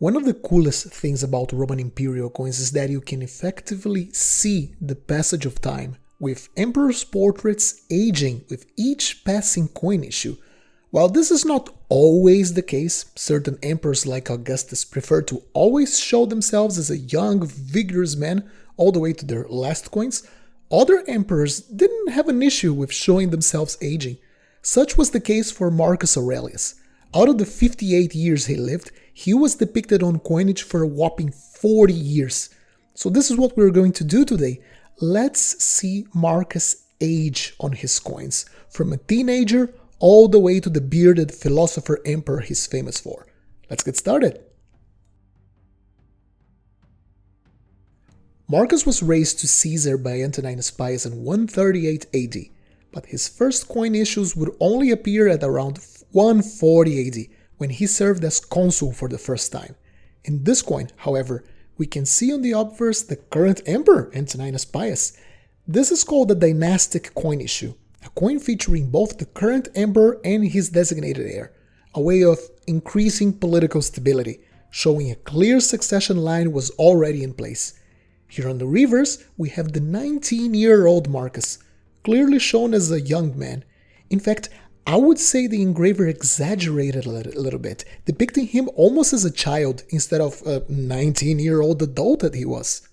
One of the coolest things about Roman imperial coins is that you can effectively see the passage of time, with emperors' portraits aging with each passing coin issue. While this is not always the case, certain emperors like Augustus prefer to always show themselves as a young, vigorous man all the way to their last coins. Other emperors didn't have an issue with showing themselves aging. Such was the case for Marcus Aurelius. Out of the 58 years he lived, he was depicted on coinage for a whopping 40 years. So this is what we're going to do today. Let's see Marcus' age on his coins, from a teenager all the way to the bearded philosopher emperor he's famous for. Let's get started. Marcus was raised to Caesar by Antoninus Pius in 138 AD, but his first coin issues would only appear at around 140 AD, when he served as consul for the first time. In this coin, however, we can see on the obverse the current emperor, Antoninus Pius. This is called a dynastic coin issue, a coin featuring both the current emperor and his designated heir, a way of increasing political stability, showing a clear succession line was already in place. Here on the reverse, we have the 19-year-old Marcus, clearly shown as a young man. In fact, I would say the engraver exaggerated a little bit, depicting him almost as a child instead of a 19-year-old adult that he was.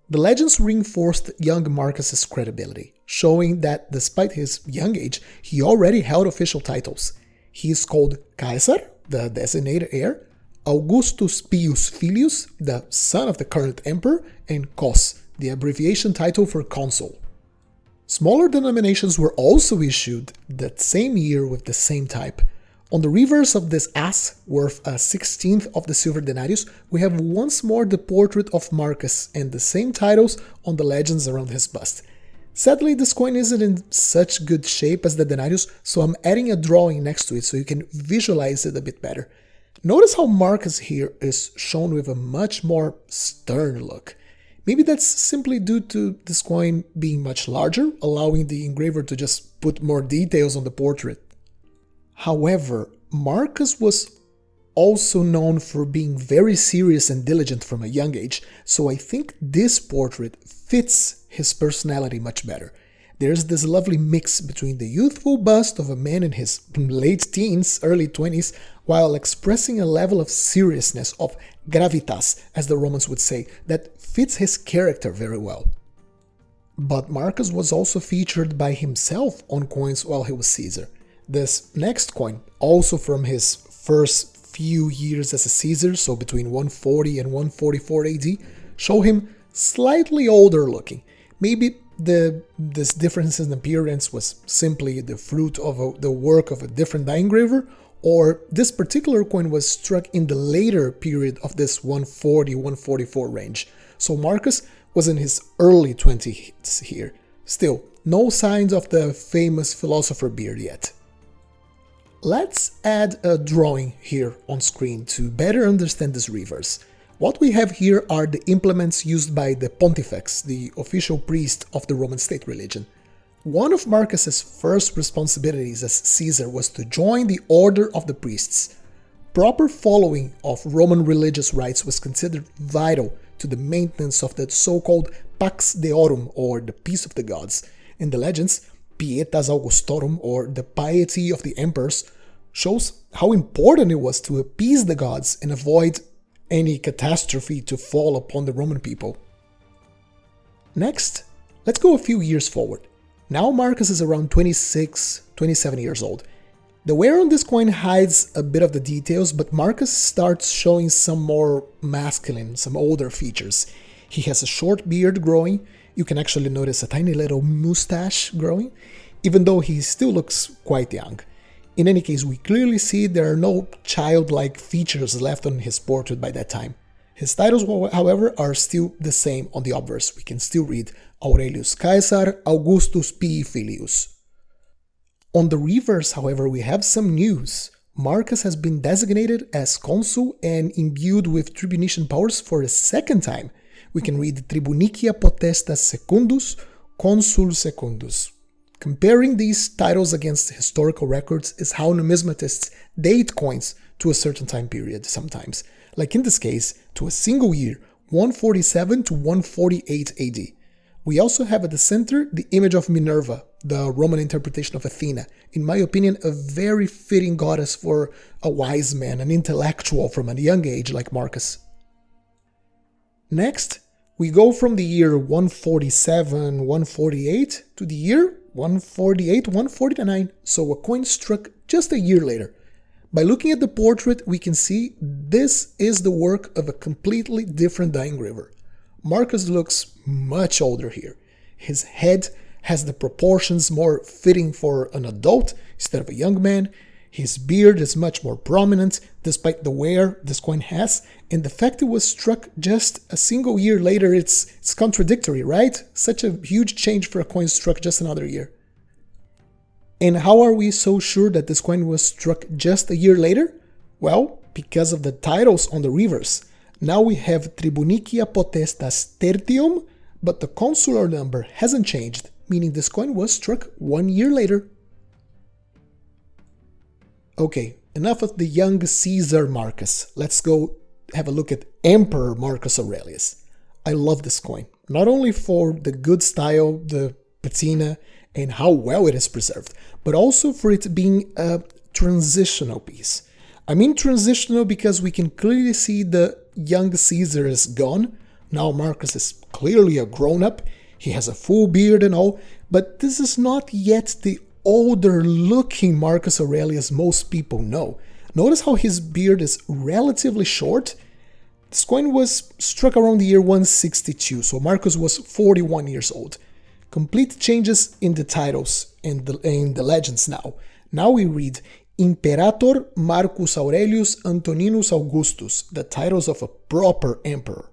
The legends reinforced young Marcus's credibility, showing that despite his young age, he already held official titles. He is called Caesar, the designated heir, Augustus Pius Filius, the son of the current emperor, and Cos, the abbreviation title for consul. Smaller denominations were also issued that same year with the same type. On the reverse of this ass, worth a 16th of the silver denarius, we have once more the portrait of Marcus and the same titles on the legends around his bust. Sadly, this coin isn't in such good shape as the denarius, so I'm adding a drawing next to it so you can visualize it a bit better. Notice how Marcus here is shown with a much more stern look. Maybe that's simply due to this coin being much larger, allowing the engraver to just put more details on the portrait. However, Marcus was also known for being very serious and diligent from a young age, so I think this portrait fits his personality much better. There's this lovely mix between the youthful bust of a man in his late teens, early 20s, while expressing a level of seriousness, of gravitas, as the Romans would say, that fits his character very well. But Marcus was also featured by himself on coins while he was Caesar. This next coin, also from his first few years as a Caesar, so between 140 and 144 AD, show him slightly older looking. Maybe this difference in appearance was simply the fruit of the work of a different die engraver, or this particular coin was struck in the later period of this 140-144 range. So Marcus was in his early 20s here. Still, no signs of the famous philosopher beard yet. Let's add a drawing here on screen to better understand this reverse. What we have here are the implements used by the Pontifex, the official priest of the Roman state religion. One of Marcus's first responsibilities as Caesar was to join the order of the priests. Proper following of Roman religious rites was considered vital to the maintenance of the so-called Pax Deorum, or the peace of the gods. In the legends, Pietas Augustorum, or the piety of the emperors, shows how important it was to appease the gods and avoid any catastrophe to fall upon the Roman people. Next, let's go a few years forward. Now Marcus is around 26-27 years old. The wear on this coin hides a bit of the details, but Marcus starts showing some more masculine, some older features. He has a short beard growing. You can actually notice a tiny little mustache growing, even though he still looks quite young. In any case, we clearly see there are no childlike features left on his portrait by that time. His titles, however, are still the same on the obverse. We can still read Aurelius Caesar Augustus Pii Filius. On the reverse, however, we have some news. Marcus has been designated as consul and imbued with tribunician powers for a second time. We can read Tribunicia Potestas Secundus, Consul Secundus. Comparing these titles against historical records is how numismatists date coins to a certain time period sometimes, like in this case, to a single year, 147 to 148 AD. We also have at the center the image of Minerva, the Roman interpretation of Athena, in my opinion a very fitting goddess for a wise man, an intellectual from a young age like Marcus. Next, we go from the year 147, 148 to the year 148, 149, so a coin struck just a year later. By looking at the portrait, we can see this is the work of a completely different die engraver. Marcus looks much older here. His head has the proportions more fitting for an adult instead of a young man. His beard is much more prominent despite the wear this coin has, and the fact it was struck just a single year later, it's contradictory, right? Such a huge change for a coin struck just another year. And how are we so sure that this coin was struck just a year later? Well, because of the titles on the reverse. Now we have Tribunicia Potestas Tertium, but the consular number hasn't changed, meaning this coin was struck 1 year later. Okay, enough of the young Caesar Marcus. Let's go have a look at Emperor Marcus Aurelius. I love this coin, not only for the good style, the patina, and how well it is preserved, but also for it being a transitional piece. I mean transitional because we can clearly see the young Caesar is gone. Now Marcus is clearly a grown-up, he has a full beard and all, but this is not yet the older looking Marcus Aurelius most people know. Notice how his beard is relatively short. This coin was struck around the year 162, so Marcus was 41 years old. Complete changes in the titles and in the legends now. Now we read Imperator Marcus Aurelius Antoninus Augustus, the titles of a proper emperor.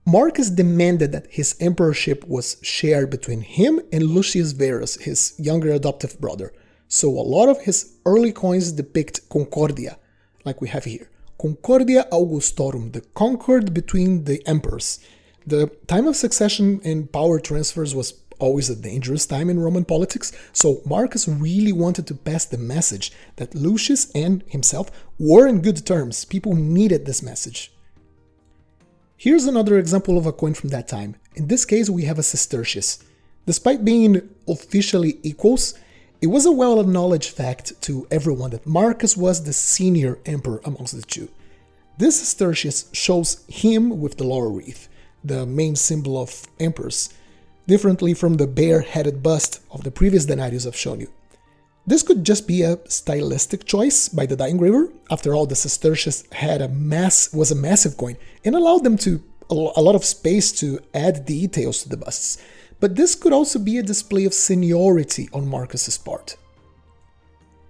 Marcus demanded that his emperorship was shared between him and Lucius Verus, his younger adoptive brother. So a lot of his early coins depict Concordia, like we have here. Concordia Augustorum, the concord between the emperors. The time of succession and power transfers was always a dangerous time in Roman politics, so Marcus really wanted to pass the message that Lucius and himself were in good terms. People needed this message. Here's another example of a coin from that time. In this case, we have a sestertius. Despite being officially equals, it was a well-acknowledged fact to everyone that Marcus was the senior emperor amongst the two. This sestertius shows him with the laurel wreath, the main symbol of emperors, differently from the bare-headed bust of the previous denarius I've shown you. This could just be a stylistic choice by the die engraver. After all, the sestertius was a massive coin and allowed them a lot of space to add details to the busts. But this could also be a display of seniority on Marcus's part.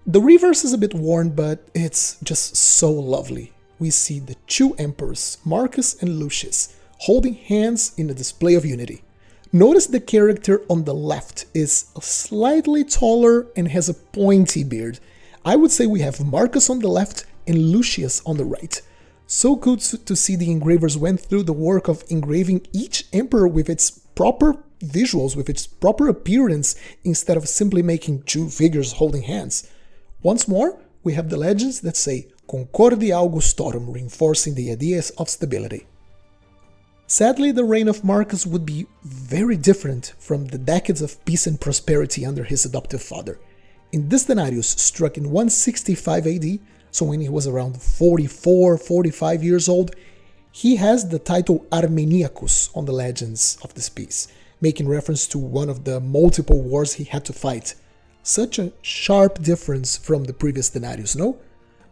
The reverse is a bit worn, but it's just so lovely. We see the two emperors, Marcus and Lucius, holding hands in a display of unity. Notice the character on the left is slightly taller and has a pointy beard. I would say we have Marcus on the left and Lucius on the right. So good to see the engravers went through the work of engraving each emperor with its proper visuals, with its proper appearance, instead of simply making two figures holding hands. Once more, we have the legends that say Concordia Augustorum, reinforcing the ideas of stability. Sadly, the reign of Marcus would be very different from the decades of peace and prosperity under his adoptive father. In this denarius, struck in 165 AD, so when he was around 44, 45 years old, he has the title Armeniacus on the legends of this piece, making reference to one of the multiple wars he had to fight. Such a sharp difference from the previous denarius, no?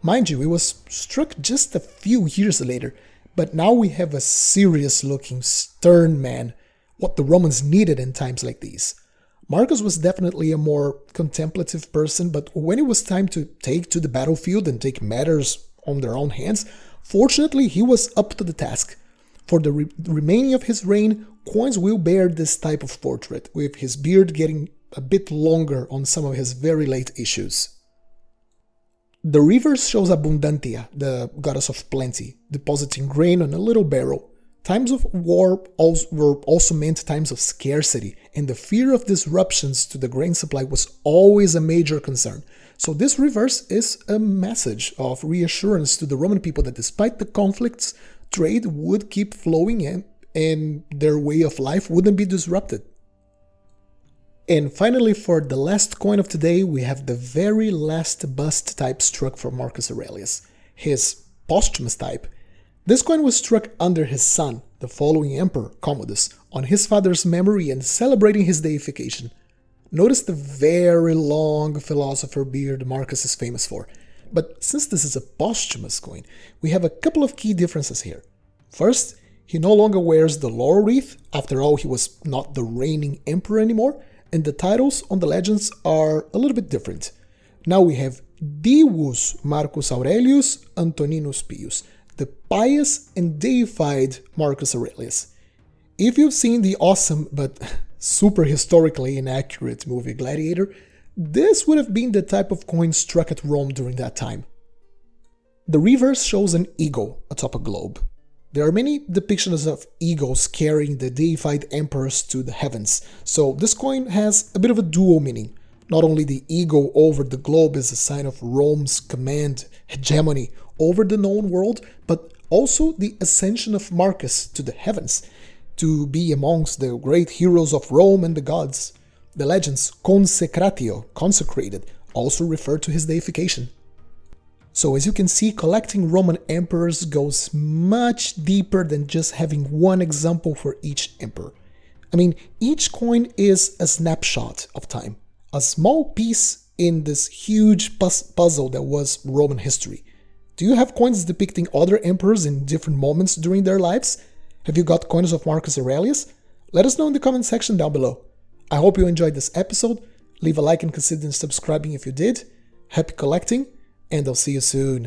Mind you, it was struck just a few years later, but now we have a serious-looking, stern man, what the Romans needed in times like these. Marcus was definitely a more contemplative person, but when it was time to take to the battlefield and take matters on their own hands, fortunately he was up to the task. For the remaining of his reign, coins will bear this type of portrait, with his beard getting a bit longer on some of his very late issues. The reverse shows Abundantia, the goddess of plenty, depositing grain on a little barrel. Times of war were also meant times of scarcity, and the fear of disruptions to the grain supply was always a major concern. So this reverse is a message of reassurance to the Roman people that despite the conflicts, trade would keep flowing in and their way of life wouldn't be disrupted. And finally, for the last coin of today, we have the very last bust type struck for Marcus Aurelius, his posthumous type. This coin was struck under his son, the following emperor, Commodus, on his father's memory and celebrating his deification. Notice the very long philosopher beard Marcus is famous for. But since this is a posthumous coin, we have a couple of key differences here. First, he no longer wears the laurel wreath, after all he was not the reigning emperor anymore, and the titles on the legends are a little bit different. Now we have Divus Marcus Aurelius Antoninus Pius, the pious and deified Marcus Aurelius. If you've seen the awesome but super historically inaccurate movie Gladiator, this would have been the type of coin struck at Rome during that time. The reverse shows an eagle atop a globe. There are many depictions of eagles carrying the deified emperors to the heavens, so this coin has a bit of a dual meaning. Not only the eagle over the globe is a sign of Rome's command, hegemony over the known world, but also the ascension of Marcus to the heavens, to be amongst the great heroes of Rome and the gods. The legends consecratio, consecrated, also refer to his deification. So as you can see, collecting Roman emperors goes much deeper than just having one example for each emperor. I mean, each coin is a snapshot of time, a small piece in this huge puzzle that was Roman history. Do you have coins depicting other emperors in different moments during their lives? Have you got coins of Marcus Aurelius? Let us know in the comment section down below. I hope you enjoyed this episode. Leave a like and consider subscribing if you did. Happy collecting, and I'll see you soon.